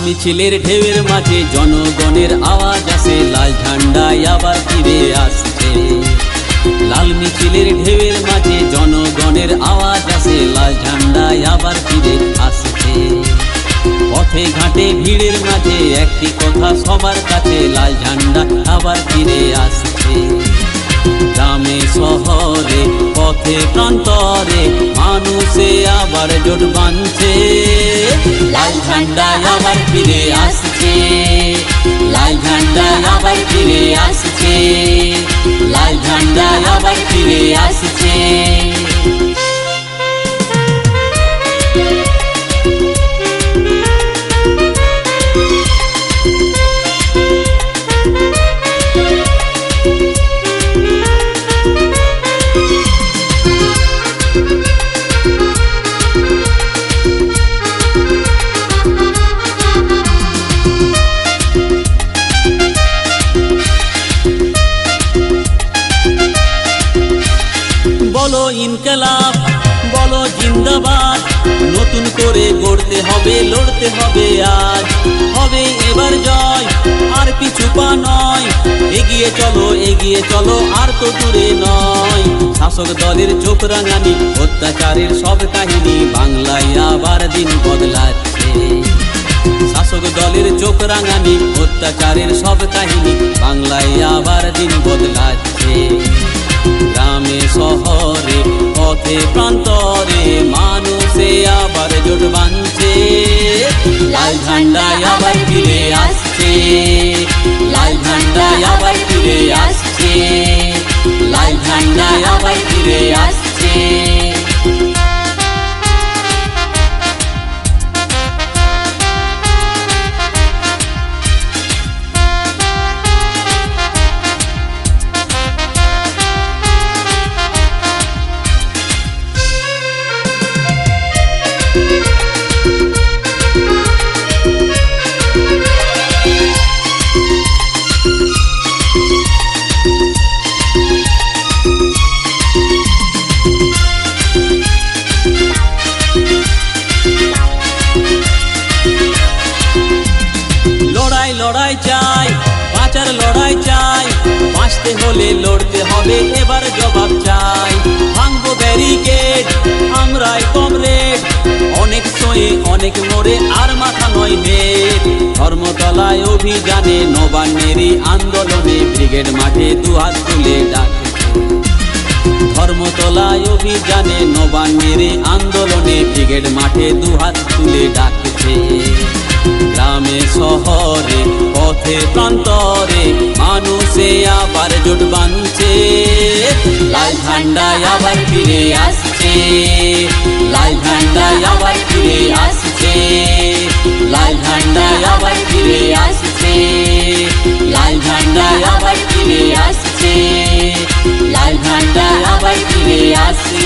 মিছিলের ঢেউয়ের মাঝে জনগণের আওয়াজ আসে, লাল ঝান্ডায় আবার ফিরে আসছে। লাল মিছিলের ঢেউয়ের মাঝে জনগণের আওয়াজ আসে, লাল ঝান্ডায় আবার ফিরে আসছে। পথে ঘাটে ভিড়ের মাঝে একটি কথা সবার কাছে, লাল ঝান্ডা আবার ফিরে আসছে। গ্রামে শহরে পথে প্রান্তরে মানুষে আবার জোট বাঁধছে, লাল ঝান্ডা আবার ফিরে আসছে। লাল ঝান্ডা আবার ফিরে আসছে, লাল ঝান্ডা আবার ফিরে আসছে। বলো ইনকলাব, বলো জিন্দাবাদ, নতুন করে গড়তে হবে, লড়তে হবে আজ। হবে এবার জয়, আর পিছু পা নয়, এগিয়ে চলো আর তো দূরে নয়। শাসক দলের চোখ রাঙানি, অত্যাচারের সব কাহিনী, বাংলায় আবার দিন বদলাচ্ছে। শাসক দলের চোখ রাঙানি, অত্যাচারের সব কাহিনী, বাংলায় আবার দিন বদলাচ্ছে। গ্রামে শহরে পথে প্রান্তরে মানুষে আবার জোট বাঁধছে, লাল ঝান্ডা আবার ফিরে আসছে। লাল ঝান্ডা আবার ফিরে আসছে, লাল ঝান্ডা আবার ফিরে আসছে। লড়াই চাই, বাঁচার লড়াই চাই, বাঁচতে হলে লড়তে হবে, এবার জবাব চাই। ভাঙবো ব্যারিকেড আমরাই কমরেড, অনেক সয়ে অনেক মোড়ে আর মাথা নয় হেড। ধর্মতলায় অভিযানে নবান্নেরই আন্দোলনে ব্রিগেড মাঠে দুহাত তুলে ডাকছে। ধর্মতলায় অভিযানে নবান্নেরই আন্দোলনে ব্রিগেড মাঠে দুহাত তুলে ডাকছে। গ্রামে শহরে পথে প্রান্তরে মানুষে আবার জোট বাঁধছে, লাল ঝান্ডা আবার ফিরে আসছে। লাল ঝান্ডা আবার ফিরে আসছে, লাল ঝান্ডা আবার ফিরে আসছে। লাল ঝান্ডা আবার ফিরে আসছে, লাল ঝান্ডা আবার ফিরে আসছে।